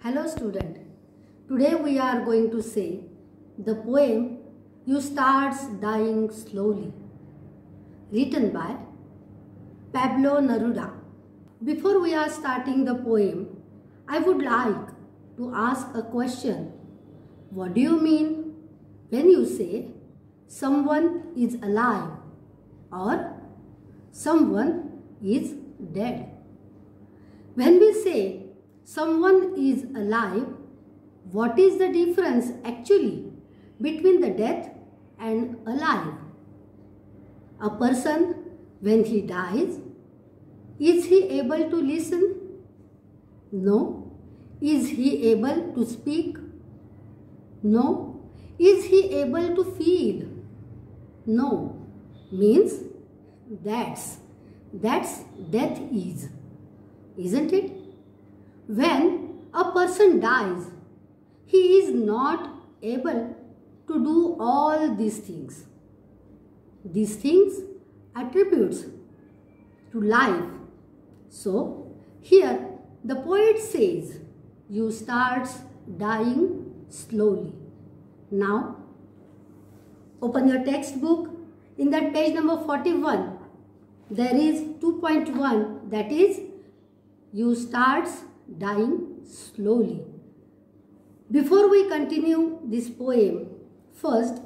Hello student, today we are going to say the poem You Starts Dying Slowly, written by Pablo Neruda. Before we are starting the poem, I would like to ask a question. What do you mean when you say someone is alive or someone is dead? When we say someone is alive, what is the difference actually between the death and alive? A person, when he dies, is he able to listen? No. Is he able to speak? No. Is he able to feel? No. Means that's death is, isn't it? When a person dies, he is not able to do all these things. These things attributes to life. So, here the poet says, you starts dying slowly. Now, open your textbook. In that page number 41, there is 2.1, that is, you starts dying slowly. Before we continue this poem, first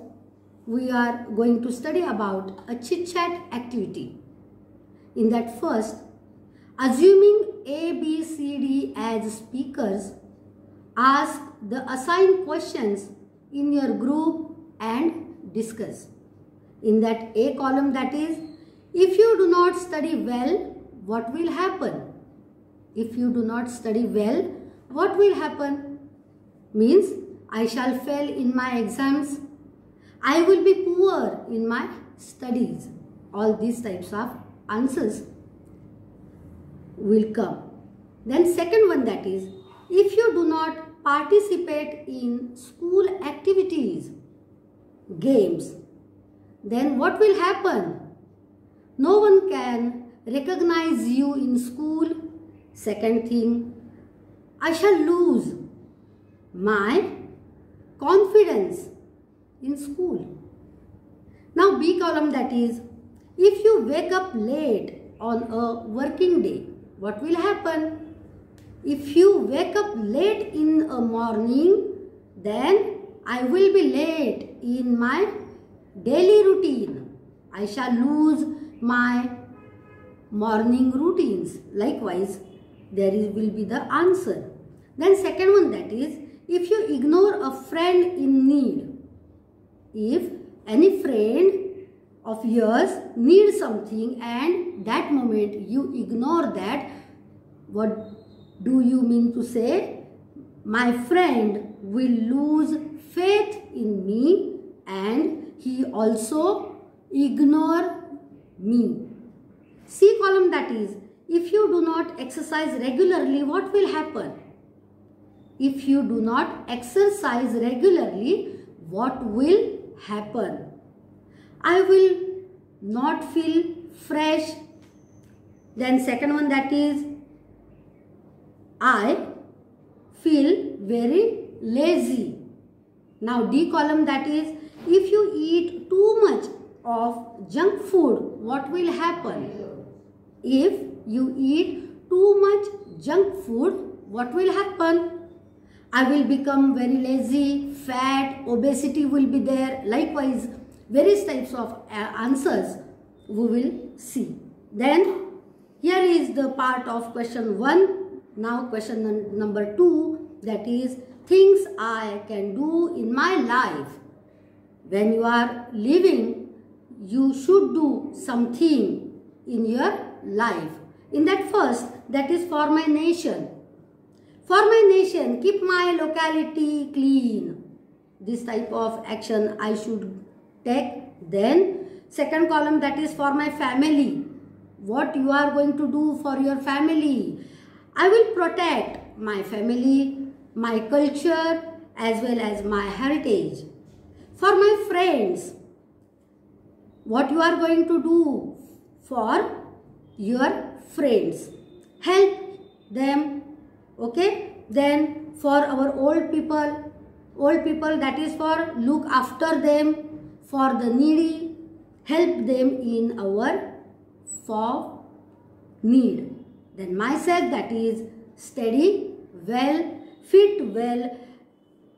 we are going to study about a chit-chat activity. In that first, assuming A, B, C, D as speakers, ask the assigned questions in your group and discuss. In that A column, that is, if you do not study well, what will happen? If you do not study well, what will happen? Means, I shall fail in my exams. I will be poor in my studies. All these types of answers will come. Then second one, that is, if you do not participate in school activities, games, then what will happen? No one can recognize you in school. Second thing, I shall lose my confidence in school. Now B column, that is, if you wake up late on a working day, what will happen? If you wake up late in a morning, then I will be late in my daily routine. I shall lose my morning routines. Likewise, will be the answer. Then second one, that is, if you ignore a friend in need. If any friend of yours needs something and that moment you ignore that, what do you mean to say? My friend will lose faith in me and he also ignore me. C column, that is, if you do not exercise regularly, what will happen? If you do not exercise regularly, what will happen? I will not feel fresh. Then second one, that is, I feel very lazy. Now D column, that is, if you eat too much of junk food, what will happen? If you eat too much junk food, what will happen? I will become very lazy, fat, obesity will be there. Likewise, various types of answers we will see. Then, here is the part of question 1. Now, question number 2, that is, things I can do in my life. When you are living, you should do something in your life. In that first, that is for my nation. For my nation, keep my locality clean. This type of action I should take. Then second column, that is for my family. What you are going to do for your family? I will protect my family, my culture as well as my heritage. For my friends, what you are going to do for your friends? Help them. Okay, then for our old people, that is for look after them, for the needy, help them in our for need. Then myself, that is steady, well, fit well,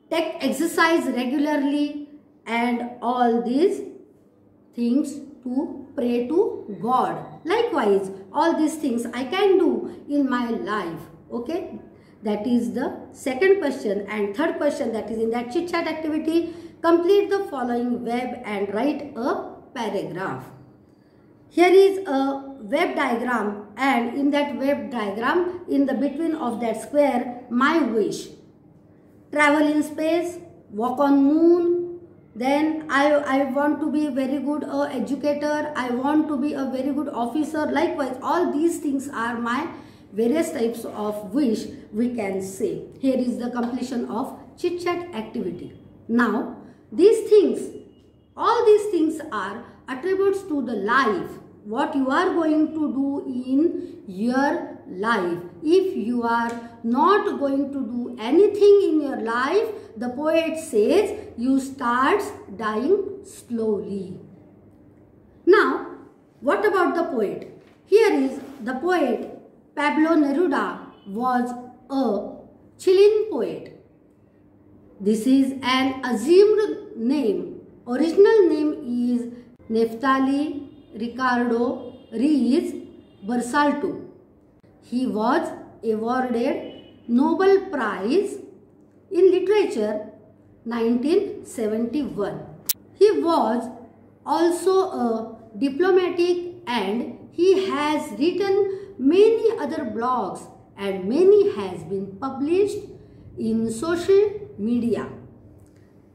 take exercise regularly, and all these things to pray to God. Likewise, all these things I can do in my life. Okay, that is the second question. And third question, that is in that chit chat activity, complete the following web and write a paragraph. Here is a web diagram, and in that web diagram, in the between of that square, my wish: travel in space, walk on moon. Then I want to be very good educator. I want to be a very good officer. Likewise, all these things are my various types of wish we can say. Here is the completion of chit chat activity. Now, these things, all these things are attributes to the life, what you are going to do in your life. If you are not going to do anything in your life, the poet says you start dying slowly. Now, what about the poet? Here is the poet. Pablo Neruda was a Chilean poet. This is an assumed name. Original name is Neftali Ricardo Reis Barsalto. He was awarded Nobel Prize in Literature 1971. He was also a diplomatic, and he has written many other blogs, and many has been published in social media.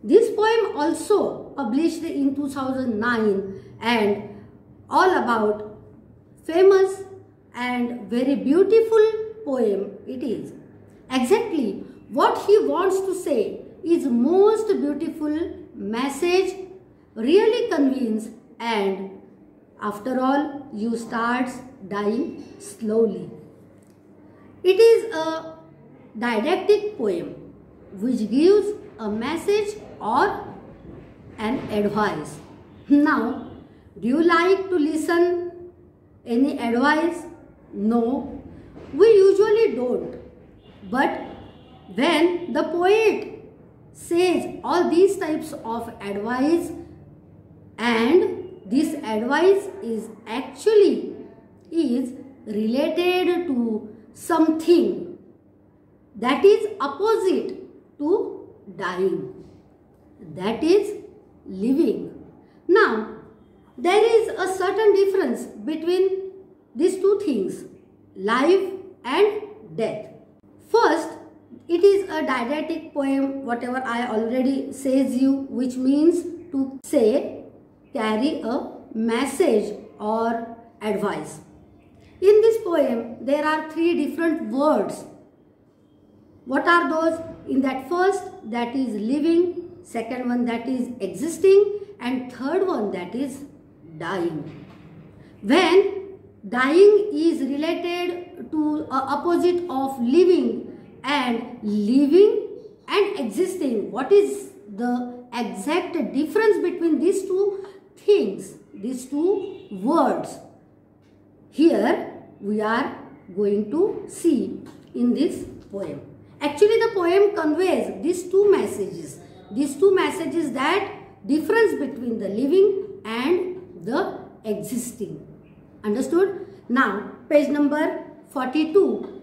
This poem also published in 2009 and all about famous and very beautiful poem it is. Exactly what he wants to say is most beautiful message, really convince, and after all you start dying slowly. It is a didactic poem which gives a message or an advice. Now, do you like to listen any advice? No, we usually don't. But when the poet says all these types of advice, and this advice is actually related to something that is opposite to dying, that is living. Now, there is a certain difference between these two things, life and death. First, it is a didactic poem, whatever I already says you, which means to say, carry a message or advice. In this poem, there are 3 different words. What are those? In that first, that is living, second one that is existing, and third one that is dying. When dying is related to opposite of living and existing, what is the exact difference between these two things, these two words? Here we are going to see in this poem. Actually, the poem conveys these two messages. These two messages, that difference between the living and the existing. Understood? Now, page number 42.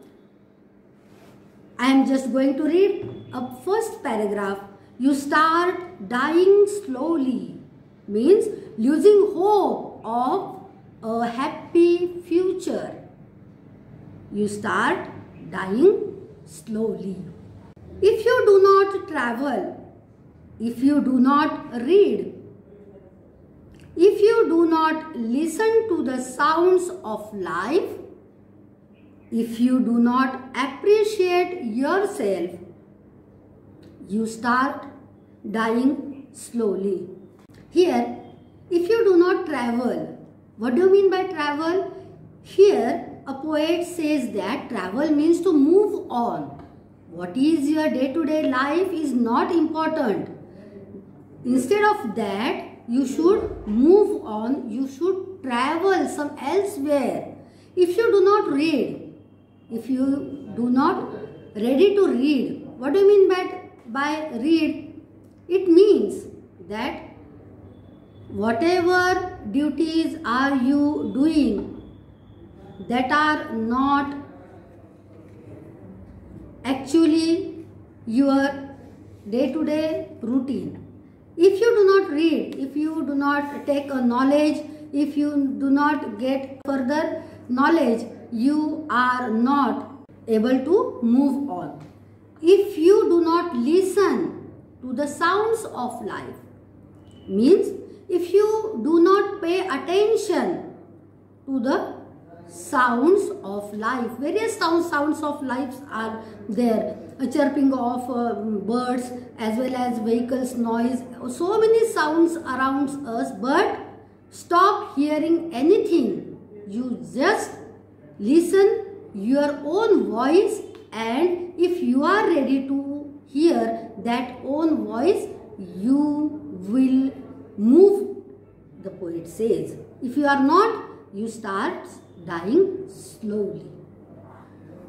I am just going to read a first paragraph. You start dying slowly means losing hope of a happy future. You start dying slowly. If you do not travel, if you do not read, if you do not listen to the sounds of life, if you do not appreciate yourself, you start dying slowly. Here, if you do not travel, what do you mean by travel? Here, a poet says that travel means to move on. what is your day-to-day life is not important. Instead of that, you should move on, you should travel some elsewhere. If you do not read, if you do not ready to read, what do you mean by read? It means that whatever duties are you doing that are not actually your day-to-day routine. If you do not read, if you do not take a knowledge, if you do not get further knowledge, you are not able to move on. If you do not listen to the sounds of life, means if you do not pay attention to the sounds of life, various sounds of life are there, a chirping of birds as well as vehicles noise, so many sounds around us, but stop hearing anything. You just listen your own voice, and if you are ready to hear that own voice, you will move, the poet says. If you are not, you start dying slowly.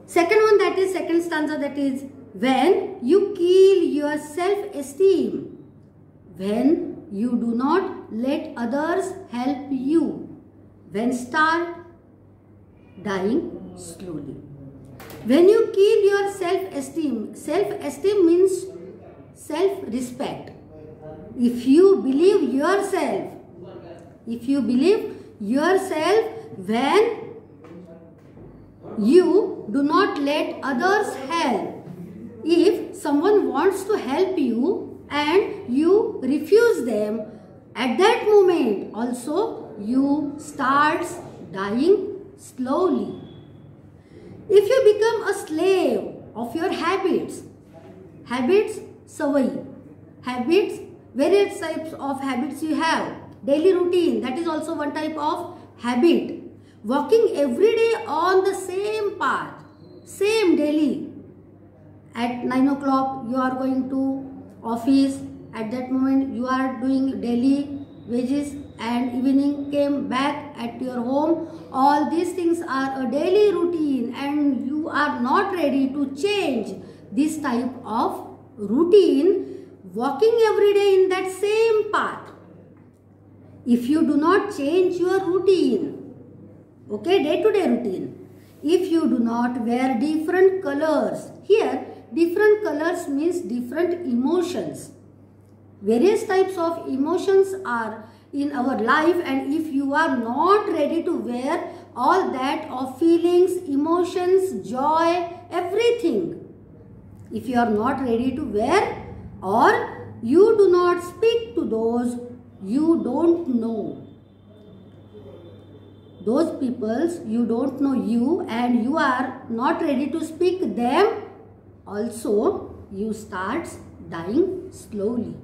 Second one, that is second stanza, that is when you kill your self-esteem, when you do not let others help you, when start dying slowly. When you kill your self-esteem, self-esteem means self-respect. If you believe yourself, when you do not let others help, if someone wants to help you and you refuse them, at that moment also you start dying slowly. If you become a slave of your habits, savai, habits, various types of habits you have, daily routine, that is also one type of habit. Walking every day on the same path, same daily. At 9 o'clock you are going to office, at that moment you are doing daily wages, and evening came back at your home. All these things are a daily routine, and you are not ready to change this type of routine, walking every day in that same path. If you do not change your routine, okay, day-to-day routine, if you do not wear different colors, here different colors means different emotions. Various types of emotions are in our life, and if you are not ready to wear all that of feelings, emotions, joy, everything, if you are not ready to wear, or you do not speak to those you don't know, those peoples you don't know you, and you are not ready to speak them, also you start dying slowly.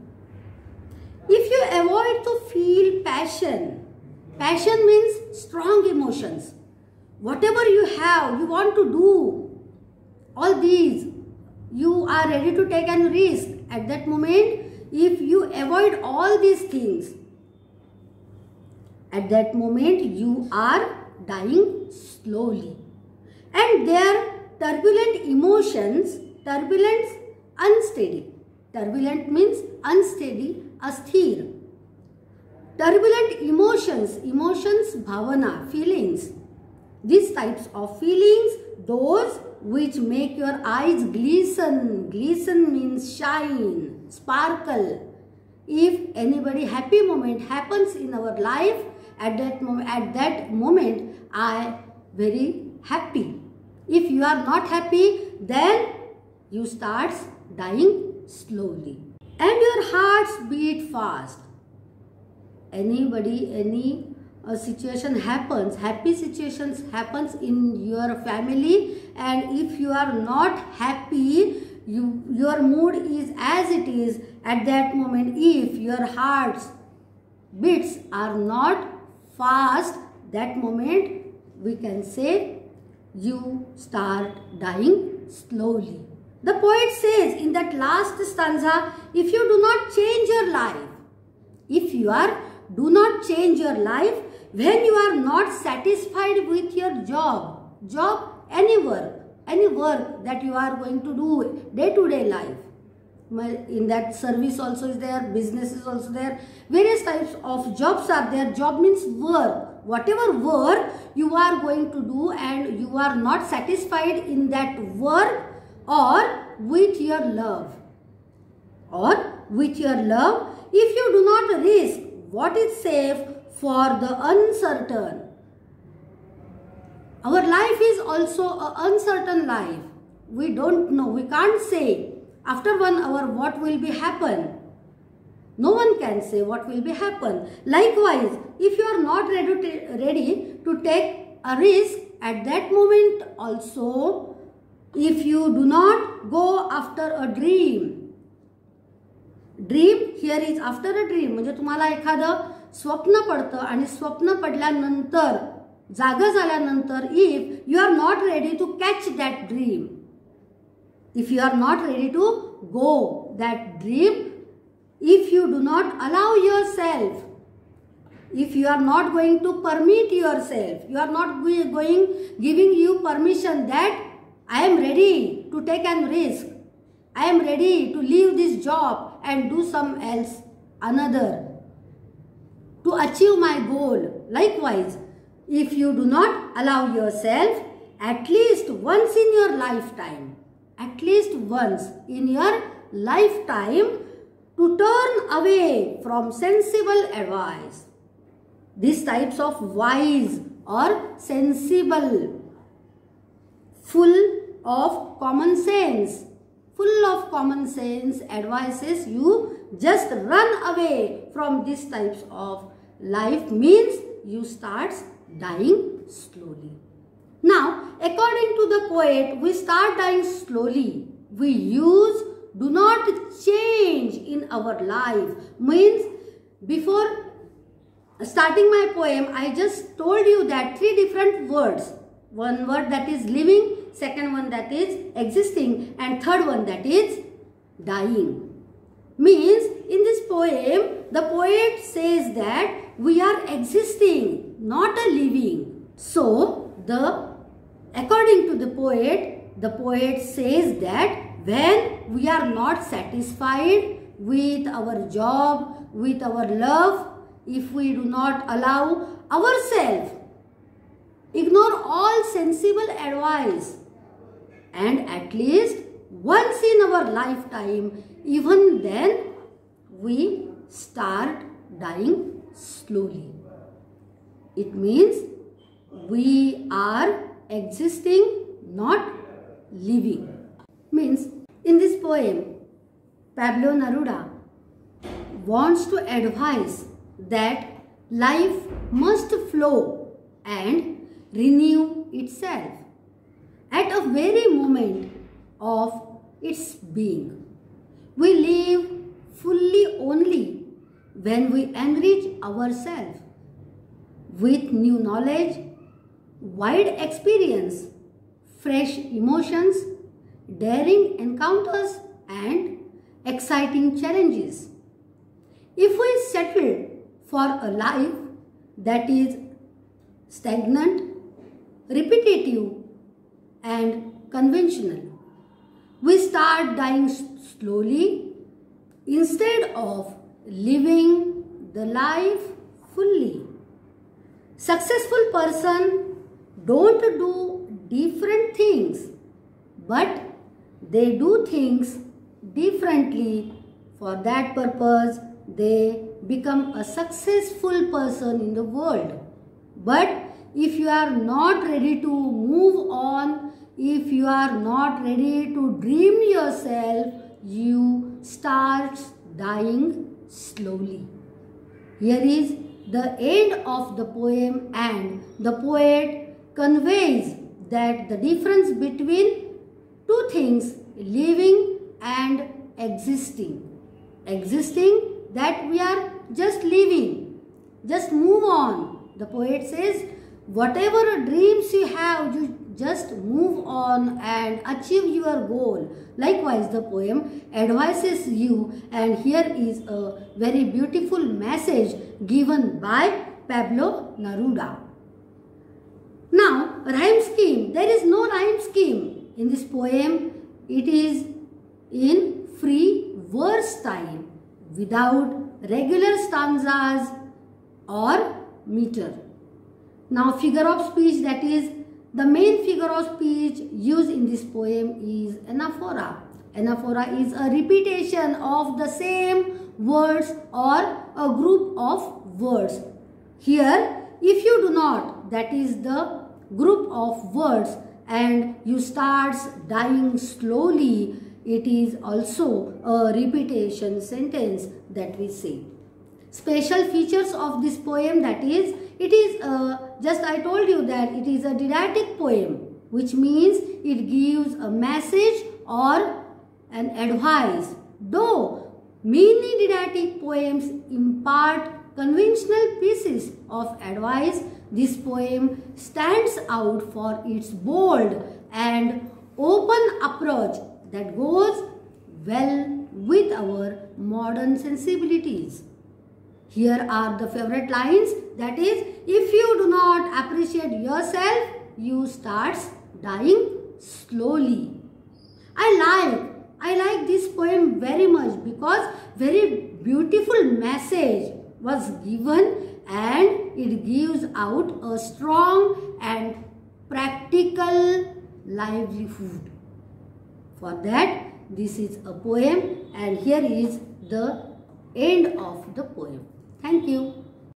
If you avoid to feel passion, passion means strong emotions. Whatever you have, you want to do, all these, you are ready to take a risk. At that moment, if you avoid all these things, at that moment you are dying slowly. And their turbulent emotions, turbulence, unsteady. Turbulent means unsteady, asthir. Turbulent emotions, bhavana, feelings. These types of feelings, those which make your eyes glisten. Glisten means shine, sparkle. If anybody happy moment happens in our life, at that moment I very happy. If you are not happy, then you start dying slowly. And your hearts beat fast. Anybody, any situation happens, happy situations happens in your family, and if you are not happy, your mood is as it is at that moment. If your heart's beats are not fast, that moment we can say you start dying slowly. The poet says in that last stanza, if you do not change your life, do not change your life, when you are not satisfied with your job, any work that you are going to do day-to-day life. In that service also is there, business is also there, various types of jobs are there. Job means work. Whatever work you are going to do and you are not satisfied in that work or with your love, if you do not risk what is safe for the uncertain. Our life is also an uncertain life. We don't know, we can't say after 1 hour what will be happen. No one can say what will be happen. Likewise, if you are not ready to take a risk at that moment also, if you do not go after a dream here is after a dream, म्हणजे तुम्हाला एखादं स्वप्न पडतं आणि स्वप्न पडल्यानंतर जागा झाल्यानंतर if you are not ready to catch that dream, if you are not ready to go that dream, if you do not allow yourself, if you are not going to permit yourself, you are not giving you permission that I am ready to take a risk, I am ready to leave this job and do some else, another, to achieve my goal. Likewise, if you do not allow yourself at least once in your lifetime, to turn away from sensible advice. These types of wise or sensible, full of common sense advices, you just run away from these types of life, means you start dying slowly. Now, according to the poet, we start dying slowly. We use do not change in our life, means before starting my poem, I just told you that 3 different words. One word that is living, second one that is existing, and third one that is dying. Means in this poem, the poet says that we are existing, not a living. So, according to the poet says that when we are not satisfied with our job, with our love, if we do not allow ourselves, ignore all sensible advice, and at least once in our lifetime, even then we start dying slowly. It means we are existing, not living. Means in this poem, Pablo Neruda wants to advise that life must flow and renew itself at a very moment of its being. We live fully only when we enrich ourselves with new knowledge, wide experience, fresh emotions, daring encounters, and exciting challenges. If we settle for a life that is stagnant, repetitive, and conventional, we start dying slowly instead of living the life fully. Successful person don't do different things, but they do things differently. For that purpose, they become a successful person in the world. But if you are not ready to move on, if you are not ready to dream yourself, you start dying slowly. Here is the end of the poem, and the poet conveys that the difference between 2 things, living and existing. Existing, that we are just living, just move on. The poet says whatever dreams you have, you just move on and achieve your goal. Likewise, the poem advises you, and here is a very beautiful message given by Pablo Neruda. Now, rhyme scheme. There is no rhyme scheme in this poem. It is in free verse style without regular stanzas or meter. Now, figure of speech, that is the main figure of speech used in this poem is anaphora. Anaphora is a repetition of the same words or a group of words. Here, if you do not, that is the group of words, and you start dying slowly, it is also a repetition sentence that we say. Special features of this poem, that is, it is just I told you that it is a didactic poem, which means it gives a message or an advice. Though many didactic poems impart conventional pieces of advice, this poem stands out for its bold and open approach that goes well with our modern sensibilities. Here are the favorite lines, that is, if you do not appreciate yourself, you start dying slowly. I like this poem very much because very beautiful message was given, and it gives out a strong and practical livelihood. For that, this is a poem, and here is the end of the poem. Thank you.